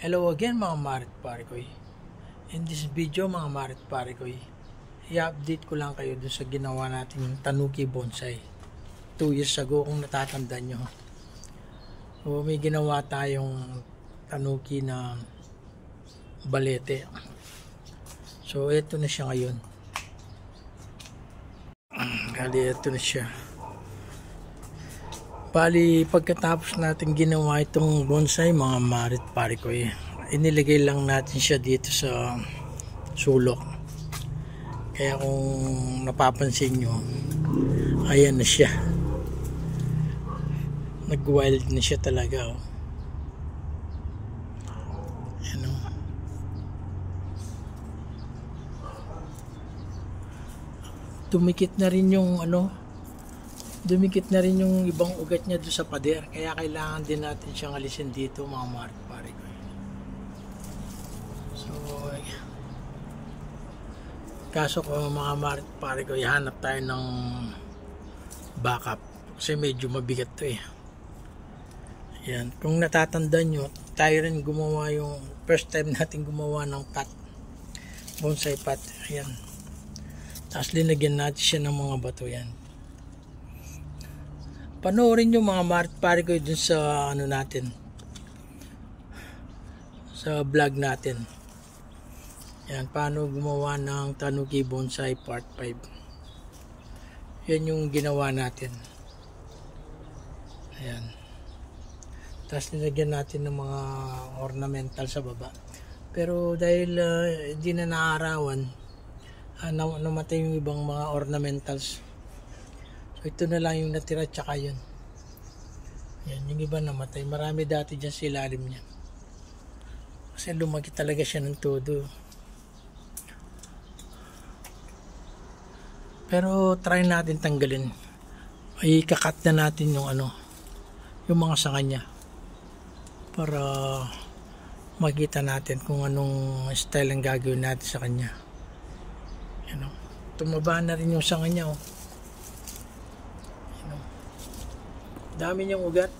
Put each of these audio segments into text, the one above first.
Hello again mga Marit Parikoy. In this video mga Marit Parikoy, i-update ko lang kayo dun sa ginawa nating Tanuki Bonsai 2 years ago kung natatandaan nyo. So, may ginawa tayong Tanuki na balete. So ito na siya ngayon. Kali ito na siya. Bali, pagkatapos natin ginawa itong bonsai mga Marit Parikoy, inilagay lang natin siya dito sa sulok. Kaya kung napapansin nyo, ayan na siya. Nag-wild na siya talaga. Oh. Ayan, oh. Dumikit na rin yung dumikit na rin yung ibang ugat niya doon sa pader, kaya kailangan din natin siyang alisin dito mga Marit Parikoy. So kaso ko mga Marit Parikoy, hanap tayo ng backup kasi medyo mabigat to eh. Yan, kung natatandaan nyo, tayo rin gumawa yung first time natin gumawa ng pot, bonsai pot. Ayan, tapos linagyan natin siya ng mga bato. Yan, panoorin nyo mga Marit Parikoy dun sa natin, sa vlog natin. Yan, paano gumawa ng Tanuki Bonsai Part 5. Yan yung ginawa natin. Ayan, tapos nilagyan natin ng mga ornamental sa baba, pero dahil hindi na naarawan, namatay yung ibang mga ornamentals. So ito na lang yung natira, tsaka yun. Yan, yung iba namatay. Marami dati dyan sa ilalim niya. Kasi lumaki talaga siya ng todo. Pero try natin tanggalin. Ay kakat na natin yung yung mga sanga niya. Para makita natin kung anong style ang gagawin natin sa kanya. Yan, oh. Tumaba na rin yung sanga niya. Oh. Dami niyang ugat.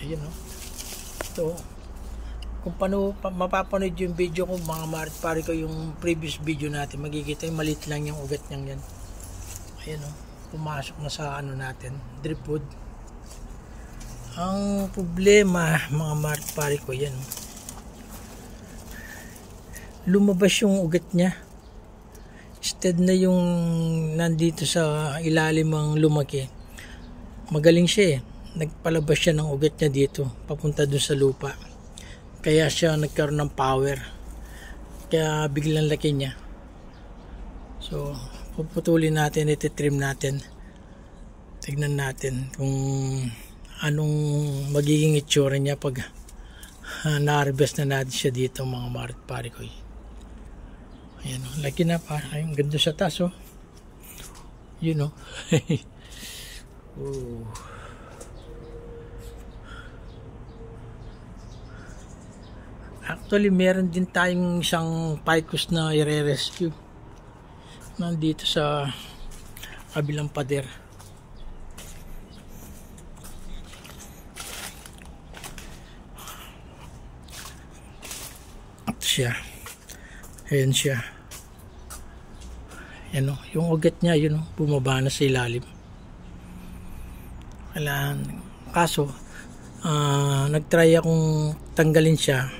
Ayun, no? Ito, kung paano mapapanood yung video ko mga Marit Parikoy, yung previous video natin, magkikita yung maliit lang yung ugat niyang yan. Ayun, no? Pumasok na sa natin, dripwood. Ang problema mga Marit Parikoy, yan, lumabas yung ugat niya. Instead na yung nandito sa ilalim ang lumaki, magaling siya eh. Nagpalabas siya ng ugat niya dito, papunta dun sa lupa. Kaya siya nagkaroon ng power. Kaya biglang laki niya. So, puputulin natin, ititrim natin. Tignan natin kung anong magiging itsura niya pag na-harvest na natin siya dito mga Marit Parikoy. Ayan, oh, laki na pa. Ayun, ganda sa taas, oh. Yun, oh. Oh. Actually, meron din tayong isang ficus na i-rescue nandito sa kabilang pader. Ito siya. Ayan siya. Yan, oh, yung ugat niya, yun, oh, bumaba na sa ilalim. Kaso nagtry akong tanggalin siya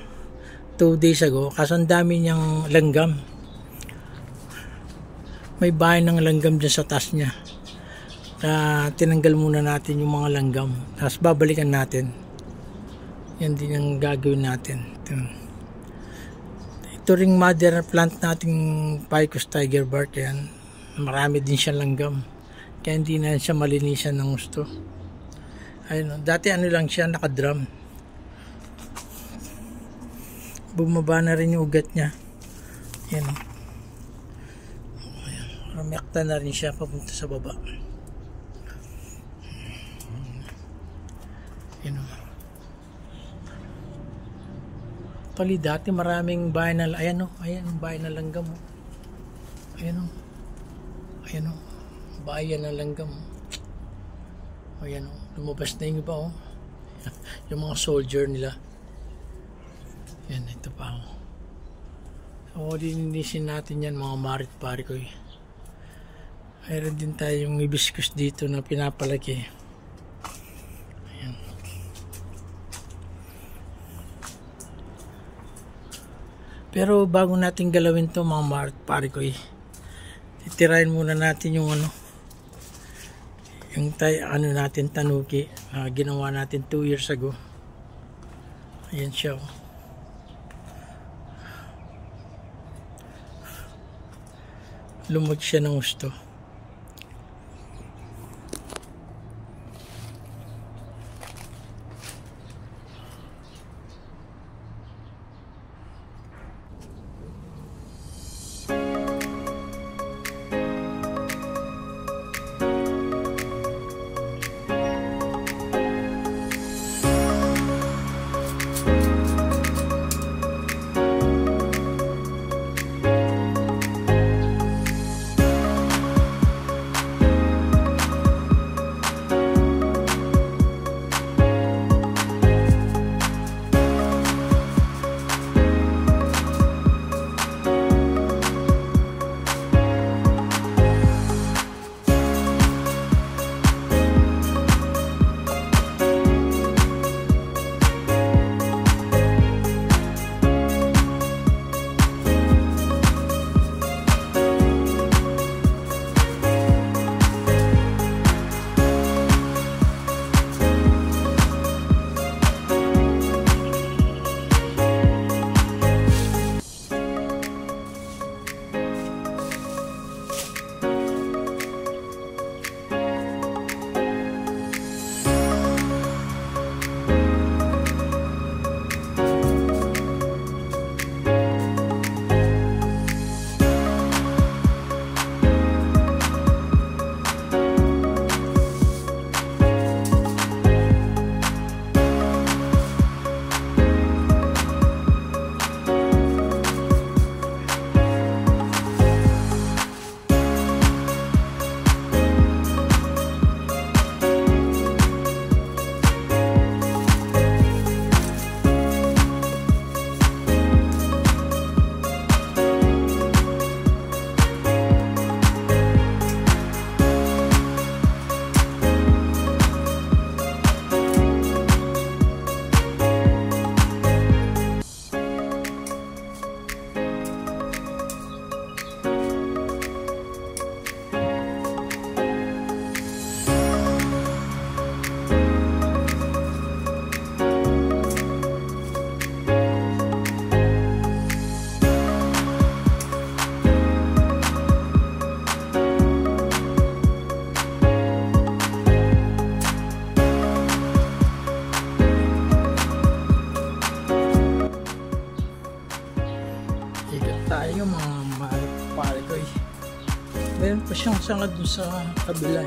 2 days ago, kaso ang dami niyang langgam. May bahay ng langgam dyan sa taas niya. Tinanggal muna natin yung mga langgam, tapos babalikan natin. Yan din ang gagawin natin. Ito ring mother plant nating Ficus tiger bark. Yan, marami din siya langgam, kaya hindi na siya malinisan ng gusto. Ayun, dati lang siya, nakadrum. Bumaba na rin yung ugat niya. Yan, rumekta na rin siya papunta sa baba. Yan, actually dati maraming bahay na, ayan, oh, ayan ang bahay na langgam, oh. Ayan, oh. Ayan, oh, bahay yan na langgam, oh. Ayan, oh, lumabas na yung iba, oh. Yung mga soldier nila. Yan, ito pa. So, linisin natin yan mga marit pare ko. Mayroon din tayong hibiscus dito na pinapalaki. Ayan. Pero bago natin galawin to mga marit pare ko, titirahin muna natin yung yung natin tanuki, ginawa natin 2 years ago. Ayan siya. Lumot siya ng gusto. Tayo mga pare ko meron pa siyang sanga dun sa kabila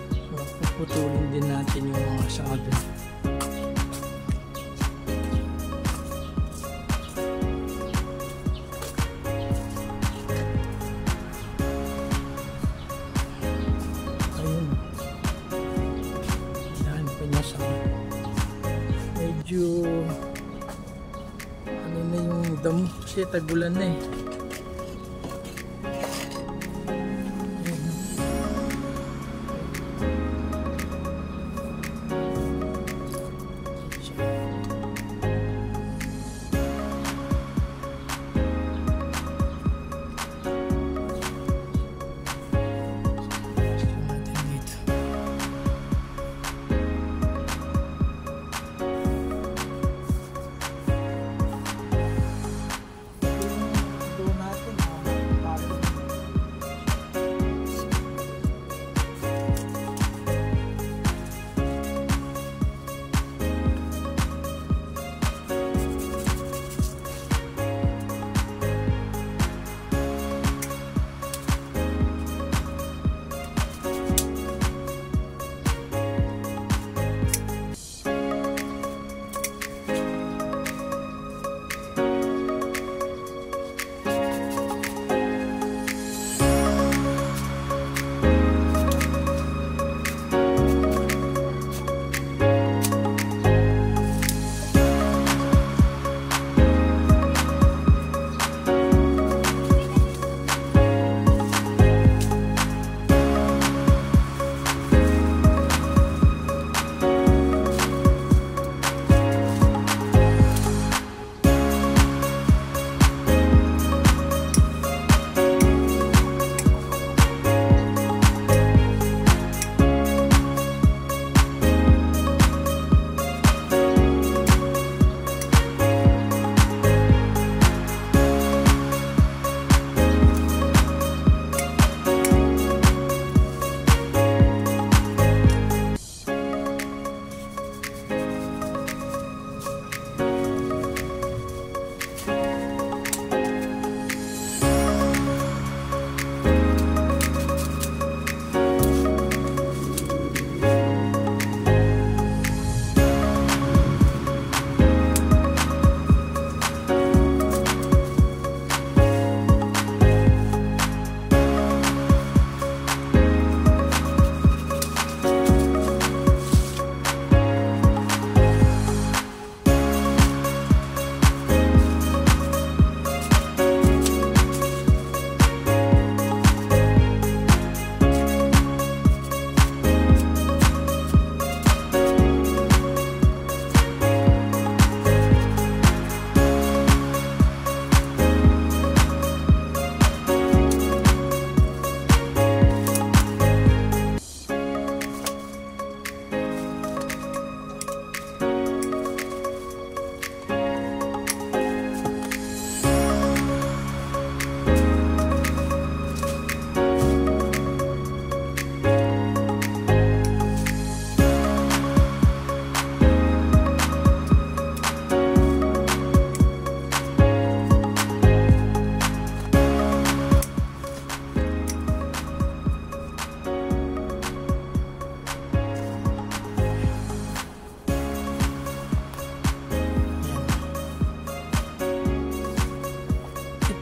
so puputulin din natin yung mga sanga dun. Ayun, yan pa niya sanga, medyo na yung damo kasi tagulan na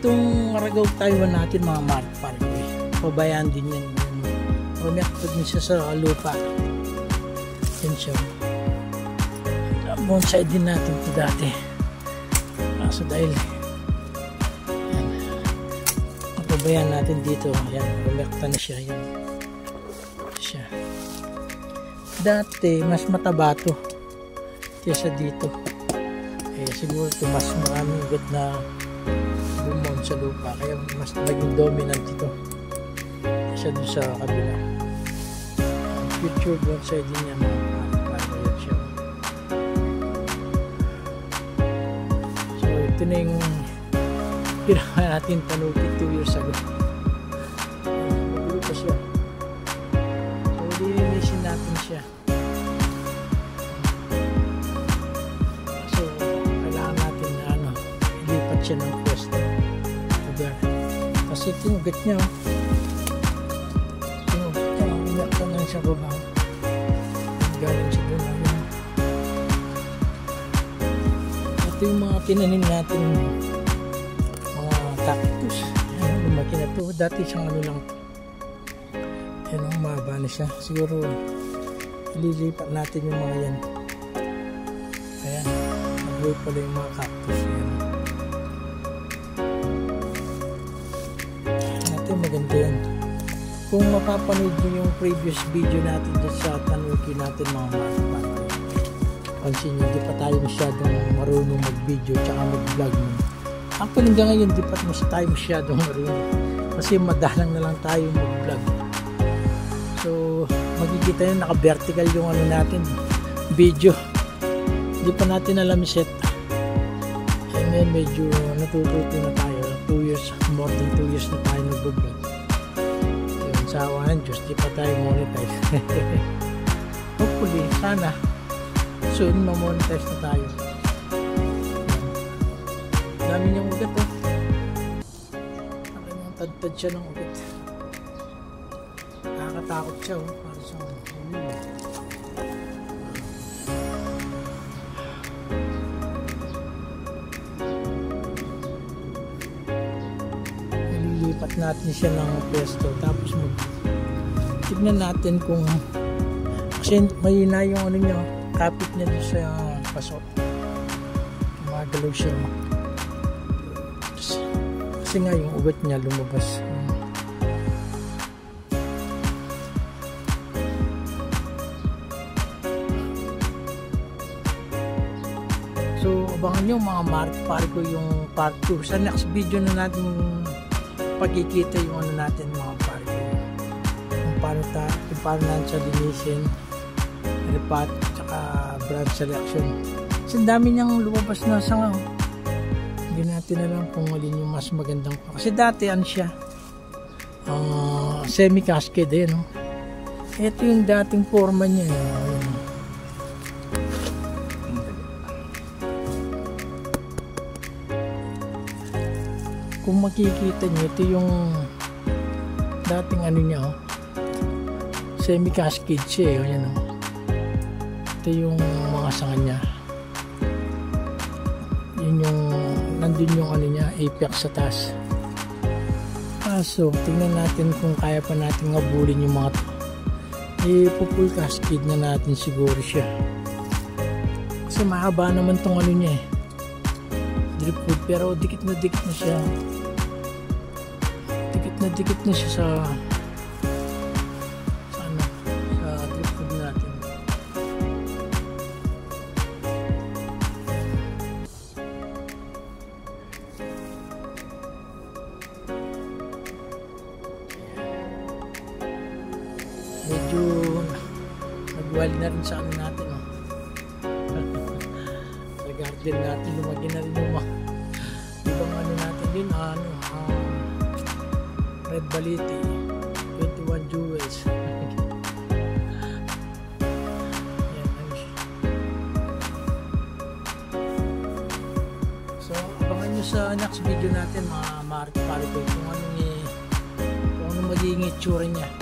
Itong Aragao Taiwan natin mga mark-parkoy, pabayaan din yan. Umiakpag din siya sa lupa. Yan siya. Bonsai din natin ito dati. Kaso dahil yan, pabayaan natin dito. Yan, umiakta na siya. Yan. Siya. Dati mas mataba to kaysa dito. Siguro ito mas maraming ugat na bumon sa lupa, kaya mas naging dominant ito kaysa dun sa kabila. Future bonsai din yan para yan siya. So ito na yung ginawa natin tanuki 2 years ago. Magulo pa siya. So lilinisin natin siya. Siya ng pwesto lugar kasi tinugat niya umiyak ka lang siya baba, galing siya doon. Ito yung mga tinanim natin mga cactus. Yan, lumaki na to. Dati siyang ano lang, yan, mahaba na siya. Siguro ililipat natin yung mga yan. Ayan, nabuhay pala yung mga cactus. Yan, maganda yan. Kung mapapanood nyo yung previous video natin dyan sa tanuki natin mga mark-parkoy, pansin nyo, di pa tayo masyadong marunong mag-video tsaka mag-vlog nun. Actually hanggang ngayon di pa tayo masyadong marunong kasi madalang na lang tayo mag-vlog. So magkikita nyo naka-vertical yung ano natin video, di pa natin alam set. Kaya ngayon medyo natututo na tayo. 2 years, more than 2 years na tayo nag-vlog. Yun, sa awa ng Diyos, di pa tayo monetize. Hopefully, sana soon ma-monetize na tayo. Dami niyang ugat, oh. Nakalang tad-tad siya ng ugat. Nakakatakot siya, oh. Para sa lipat natin siya ng pwesto, tapos tignan natin kung kasi mahina yung ano niya, kapit niya doon sa paso, gumagalaw siya kasi nga yung ugat niya lumabas. So abangan nyo mga mark-parkoy yung part 2 sa next video na natin pagkikita yung ano natin mga parkoy, kung paano natin siya linisin, repat, tsaka branch selection. Kasi dami niyang lumabas na sanga. Hindi natin alam kung alin yung mas magandang. Kasi dati ano siya, semi-cascade eh, no? Ito yung dating forma niya. Kung makikita nyo, ito yung dating ano niya, oh. Semi-cascade siya, oh, yan, oh. Ito yung mga sanga niya. Yun yung, nandun yung ano niya, apex sa taas. So, tingnan natin kung kaya pa natin ngabulin yung mga to. I-full cascade na natin siguro siya. Kasi mahaba naman tong ano niya, eh. Drip food, pero dikit na siya. Dikit na siya sa ano, sa drip food natin. Medyo nagwali na rin sa ano natin, oh. Sa garden natin lumagyan na rin yung mga ibang ano natin din, red baliti, 21 jewels. Yan, ano siya. So abangan nyo sa next video natin mga mark-parkoy kung ano magiging itsura niya.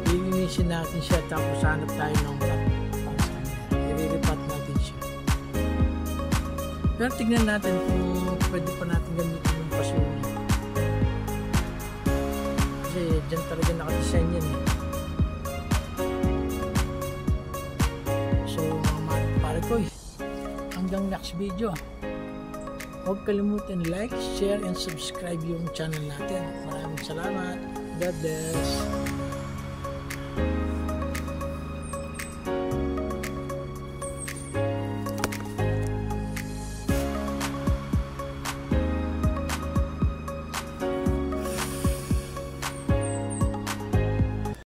Lilinisin natin siya, tapos hanap tayo ng para sa kanya. I-repat natin siya. Pero tignan natin kung pwede pa natin gamitin yung paso niya. Diyan talaga nakadesign yan eh. So mga Paragoy, hanggang next video. Huwag kalimutan like, share, and subscribe yung channel natin. Maraming salamat. God bless.